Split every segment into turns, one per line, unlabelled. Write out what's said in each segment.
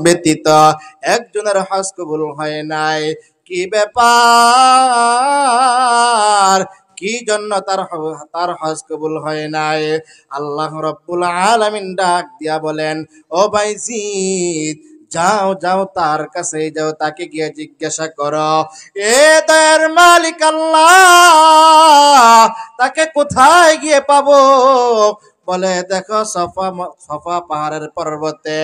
ব্যতীত একজনের হজ কবুল হয় নাই। কি ব্যাপার? কি জন্য তার হজ কবুল হয় নাই? আল্লাহ রাব্বুল আলামিন ডাক দিয়া বলেন, ও বাইজিদ, যাও যাও তার কাছে যাও, তাকে গিয়ে জিজ্ঞাসা করো, এ দয়ার মালিক আল্লাহ, তাকে কোথায় গিয়ে পাবো? বলে, দেখো সফা পাহাড়ের পর্বতে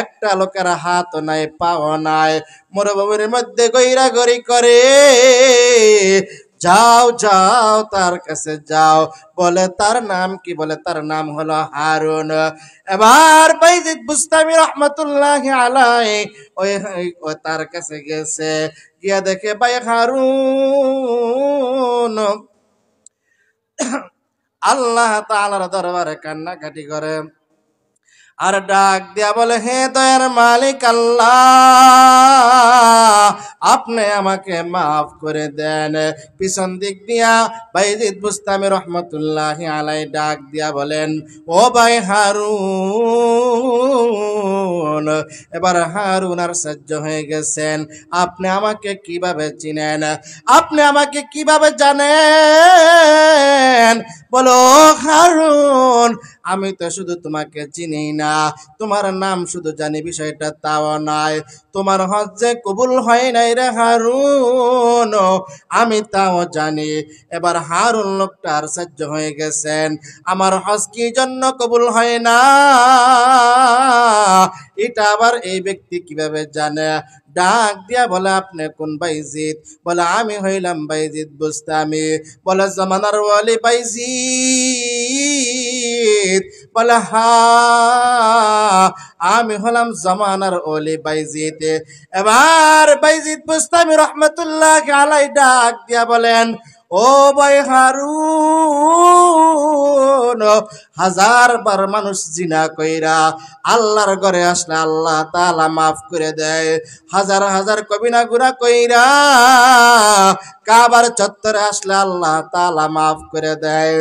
একটা লোকের হাত নাই, পাও নাই, মরুভূমির মধ্যে গইরাগরি করে। যাও যাও তার কাছে যাও। বলে, তার নাম কি? বলে, তার নাম হলো হারুন। এবার বাইজিদ বুস্তামি রহমাতুল্লাহি আলাইহি ওই তার কাছে গেছে, গিয়া দেখে ভাই হারুন আল্লাহ তাআলার দরবারে কান্নাকাটি করে আর ডাক দিয়া বলে, হে দয়ার মালিক আল্লাহ, আপনি আমাকে মাফ করে দেন। পিছন দিক দিয়া বাইজিদ বুস্তামি রহমাতুল্লাহি আলাইহি ডাক দিয়া বলেন, ও ভাই হারুন। এবার হারুন আর সহ্য হয়ে গেছেন, আপনি আমাকে কিভাবে চিনেন? আপনি আমাকে কিভাবে জানেন? বলো, হারুন, আমি তো শুধু তোমাকে চিনি না, তোমার নাম শুধু জানি, বিষয়টা তাও নয়, তোমার হজ যে কবুল হয় নাই রে হারুন, আমি তাও জানি। এবার হারুন লোকটা আর সহ্য হয়ে গেছেন, আমার হজ কি জন্য কবুল হয় না এটা আবার এই ব্যক্তি কিভাবে জানে? ডাক দিয়া বলে, আপনি কোন বাইজিদ? বলে, আমি হইলাম বাইজিদ বুস্তামি। বলে, জামানার ওয়ালি বাইজিদ? বলে, হা, আমি হলাম জামানার ওলি বাইজিদ। এবার বাইজিদ বুস্তামি রহমাতুল্লাহি আলাইহি ডাক দিয়া বলেন, ও ভাই হারুন, হাজার বার মানুষ জিনা কইরা আল্লাহর ঘরে আসলে আল্লাহ তাআলা মাফ করে দেয়, হাজার হাজার কবিরা গুনাহ কইরা কাবার চত্বরে আসলে আল্লাহ তাআলা মাফ করে দেয়।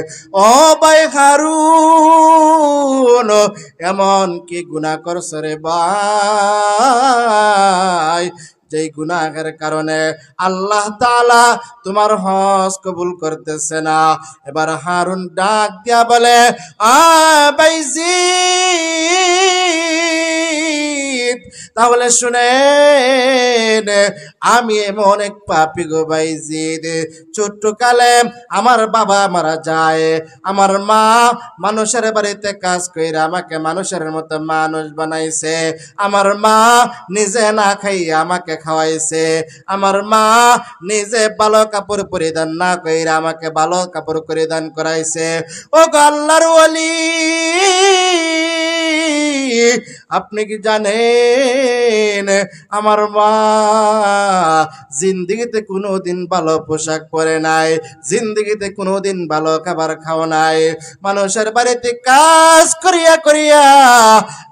ও ভাই হারুন, এমন কি গুনাহ করছ রে ভাই, যেই গুনাহের কারণে আল্লাহ তাআলা তোমার হজ কবুল করতেছে না? এবার হারুন ডাক দিয়া বলে, বাইজিদ, তাহলে শুনেন, আমি এমন এক পাপী গো বাইজিদ। ছোট্ট কালে আমার বাবা মারা যায়, আমার মা মানুষের বাড়িতে কাজ কইরা আমাকে মানুষের মতো মানুষ বানাইছে, আমার মা নিজে না খাইয়া আমাকে খাওয়াইছে, আমার মা নিজে ভালো কাপড় পরিধান না কইরা আমাকে ভালো কাপড় পরিধান করাইছে। ও গো আল্লাহর ওলি, আপনি কি জানেন আমার মা জিন্দেগিতে কোনোদিন ভালো পোশাক পরে নাই, জিন্দেগিতে কোনোদিন ভালো খাবার খাওয়া নাই, মানুষের বাড়িতে কাজ করিয়া করিয়া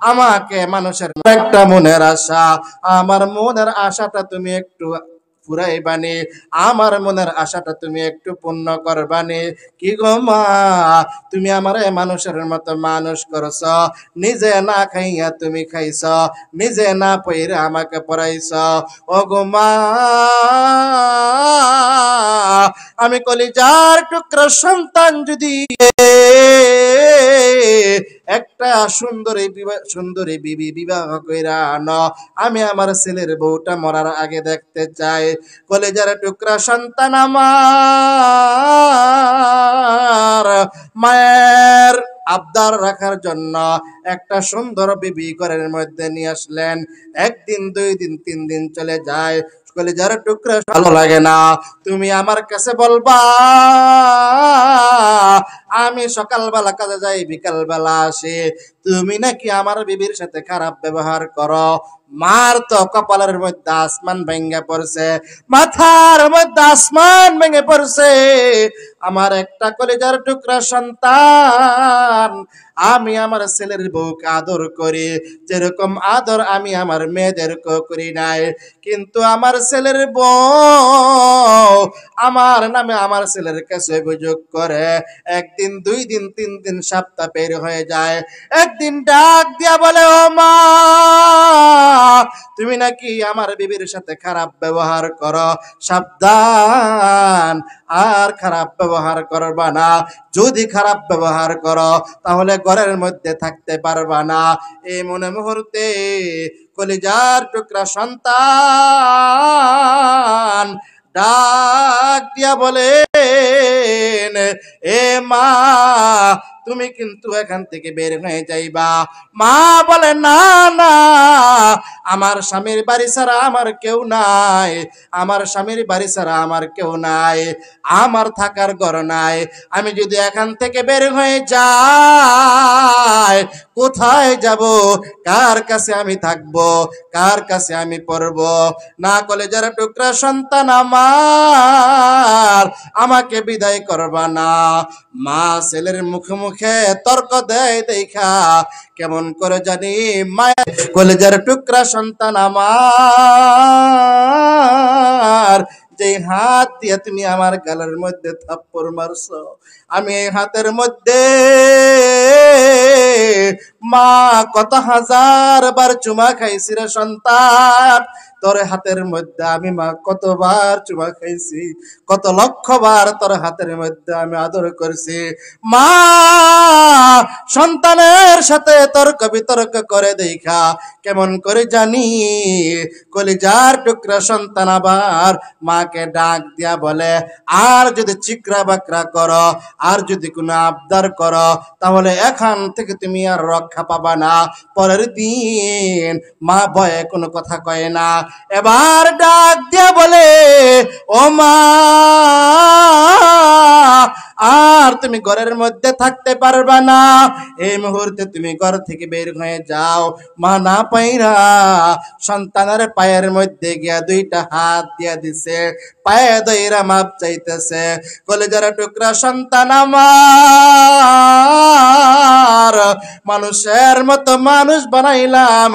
আমাকে মানুষের একটা মনের আশা, আমার মনের আশাটা তুমি একটু ফুরাইবানি, আমার মনের আশাটা তুমি একটু পূর্ণ করবানি। কি গো মা, তুমি আমারে মানুষের মতো মানুষ করছ, নিজে না খাইয়া তুমি খাইছ, নিজে না পইরা আমাকে পড়াইছ। ও গো মা, আমি কলিজার টুকরা সন্তান যদি একটা সুন্দরী বিবি বিবাহ কইরা আনো, আমি আমার ছেলের বউটা মরার আগে দেখতে চাই। কলিজার টুকরা সন্তান আমার মায়ের আবদার রাখার জন্য একটা সুন্দর বিবি ঘরের মধ্যে নিয়ে আসলেন। একদিন, 2 দিন, 3 দিন চলে যায়, কলিজার টুকরা ভালো লাগে না, তুমি আমার কাছে বলবা আমি সকালবেলা কাজে যাই, বিকালবেলা আসি, তুমি নাকি আমার বিবির সাথে খারাপ ব্যবহার করো। মার তো কপালের মধ্যে আসমান ভেঙে পড়ছে, মাথার মধ্যে আসমান ভেঙে পড়ছে। আমার একটা কলিজার টুকরা সন্তান, আমি আমার ছেলের বউকে আদর করি, যেরকম আদর আমি আমার মেয়েদেরকে করি নাই, কিন্তু আমার ছেলের বউ আমার নামে আমার ছেলের কাছে অভিযোগ করে। একদিন, 2 দিন, 3 দিন, সপ্তাহ বের হয়ে যায়। একদিন ডাক দিয়া বলে, ও মা, তুমি নাকি আমার বিবির সাথে খারাপ ব্যবহার করো, সাবধান, আর খারাপ ব্যবহার করবা না। যদি খারাপ ব্যবহার করো তাহলে ঘরের মধ্যে থাকতে পারবা না। এই মনে মুহূর্তে কলিজার টুকরা সন্তান ডাক দিয়া বলেন, এ মা তুমি কিন্তু এখান থেকে বের হয়ে যাইবা। মা বলে, না না, আমার স্বামীর বাড়ি ছাড়া আমার কেউ নাই, আমার স্বামীর বাড়ি ছাড়া আমার কেউ নাই, আমার থাকার ঘর নাই। আমি যদি এখান থেকে বের হয়ে যাই কোথায় যাব, কার কাছে আমি থাকব, কার কাছে আমি পড়ব? না কলেজার টুকরা সন্তান আমার, আমাকে বিদায় করবা না। মা ছেলের মুখে মুখে তর্ক দেয় দেখা কেমন করে জানি মায়ের কলেজার টুকরা সন্তান আমার, যে হাত দিয়ে তুমি আমার গালের মধ্যে থাপ্পড় মারছো, আমি এই হাতের মধ্যে মা কত হাজার বার চুমা খাইছি রে সন্তান, তোর হাতের মধ্যে আমি মা কতবার চুমা খাইছি, কত লক্ষ বার তোর হাতের মধ্যে আমি আদর করছি। মা সন্তানের সাথে তর্ক বিতর্ক করে দেখা কেমন করে জানি কলিজার টুকরা সন্তান আবার মাকে ডাক দিয়া বলে, আর যদি চিকরা বাকরা করো, আর যদি কোনো আবদার করো, তাহলে এখান থেকে তুমি আর রক্ষা পাবা না। পরের দিন মা ভয়ে কোনো কথা কয় না, এবার ডাক দিয়া বলে, ও মা, আর তুমি ঘরের মধ্যে থাকতে পারবা না, এই মুহূর্তে তুমি ঘর থেকে বের হয়ে যাও। মা না পাইরা সন্তানের পায়ের মধ্যে গিয়া দুইটা হাত দিয়া দিছে, পায়ে দইরা মাপ চাইতেছে। কলেজার টুকরা সন্তান আমার, মানুষের মতো মানুষ বানাইলাম,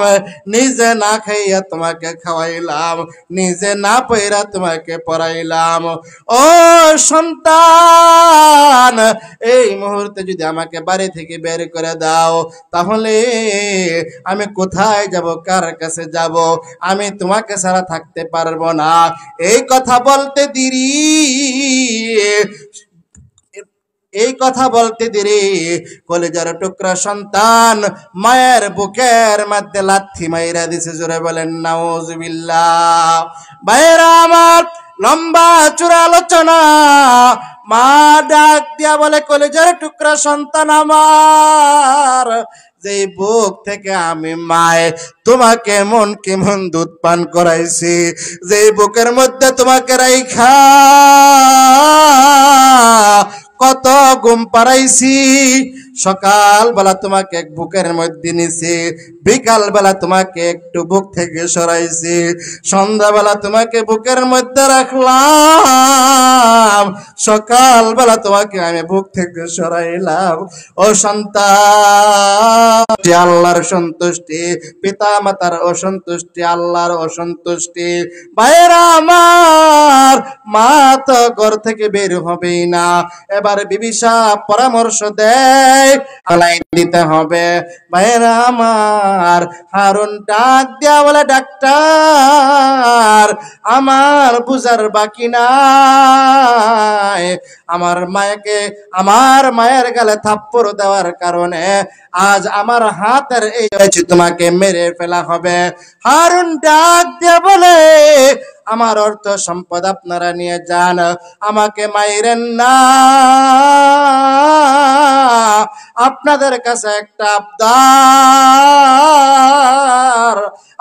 নিজে না খাইয়া তোমাকে খাওয়াইলাম, নিজে না পইরা তোমাকে পড়াইলাম। ও সন্তান, এই মুহূর্তে যদি আমাকে বাড়ি থেকে বের করে দাও তাহলে আমি কোথায় যাব, কার কাছে যাব? আমি তোমাকে ছাড়া থাকতে পারবো না। এই কথা বলতে দেরি, এই কথা বলতে দেরি কলেজার টুকরা সন্তান মায়ের বুকের মধ্যে লাথি মাইরা দিছে। জোরে বলেন নাউজুবিল্লাহ। ভাইরা আমার, লম্বা চূড়া আলোচনা, মা ডাক দিয়া বলে, কলেজার টুকরা সন্তান আমার, যে বুক থেকে আমি মায়ে তোমাকে মন কেমন দুধ পান করাইছি, যে বুকের মধ্যে তোমাকে রাইখা কত ঘুম পাড়াইছি, সকাল বেলা তোমাকে বুকের মধ্যে নিছি, বিকাল বেলা তোমাকে একটু বুক থেকে সরাইছি, সন্ধ্যাবেলা তোমাকে বুকের মধ্যে রাখলাম, সকাল বেলা তোমাকে আমি বুক থেকে সরাইলাম। ও সন্তান, আল্লাহর সন্তুষ্টি, পিতা মাতার অসন্তুষ্টি আল্লাহর অসন্তুষ্টি। ভাইরা আমার, মা তো ঘর থেকে বের হবেই না। এবার বিবি সাহেব পরামর্শ দেয়, আলাই দিতে হবে। ভাইরা আমার, হারুন ডাক দিয়া বলে, ডাক্তার, আমার বুঝার বাকি নাই, আমার মায়েকে, আমার মায়ের গালে থাপ্পড় দেওয়ার কারণে আজ আমার হাতের এই তোমাকে মেরে ফেলা হবে। হারুন ডাক দিয়া বলে, আমার অর্থ সম্পদ আপনারা নিয়ে যান, আমাকে মাইরেন না, আপনাদের কাছে একটা আবদার।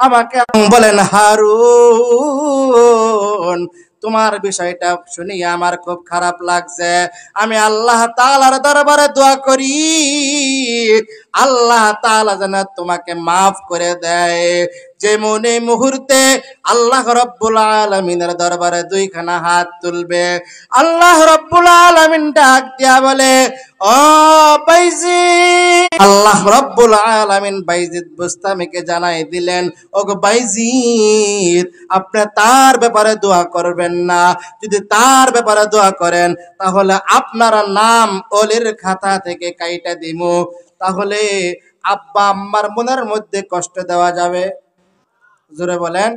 আমাকে বলেন, হারুন, তোমার বিষয়টা শুনি আমার খুব খারাপ লাগছে, আমি আল্লাহ তাআলার দরবারে দোয়া করি, আল্লাহ তাআলা যেন তোমাকে মাফ করে দেয়। যেমন এই মুহূর্তে আল্লাহ রব্বুল আলামিনের দরবারে দুইখানা হাত তুলবে, আল্লাহ রব্বুল আলামিন ডাক দিয়া বলে, ও বাইজিদ। আল্লাহ রব্বুল আলামিন বাইজিদ বুস্তামিকে জানাই দিলেন, ওগো বাইজিদ, আপনি তার ব্যাপারে দোয়া করবেন না, যদি তার ব্যাপারে দোয়া করেন তাহলে আপনার নাম ওলির খাতা থেকে কাইটা দিমু, তাহলে আব্বা আম্মার মনের মধ্যে কষ্ট দেওয়া যাবে। জোরে বলেন।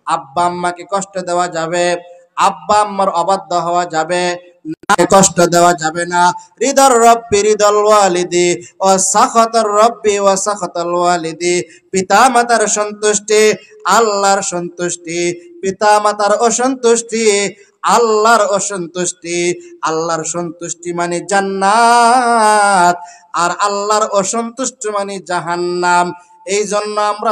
আব্বা আম্মাকে কষ্ট দেওয়া যাবে, আব্বা আম্মার অবাধ্য হওয়া যাবে না, কষ্ট দেওয়া যাবে না। রিদর রব্বি রিদল ওয়ালিদি ও সাখাতার রব্বি ও সাখাতাল ওয়ালিদি, পিতা মাতার সন্তুষ্টি আল্লাহর সন্তুষ্টি, পিতা মাতার অসন্তুষ্টি আল্লাহর অসন্তুষ্টি। আল্লাহর সন্তুষ্টি মানে জান্নাত, আর আল্লাহর অসন্তুষ্টি মানে জাহান্নাম। এই জন্য আমরা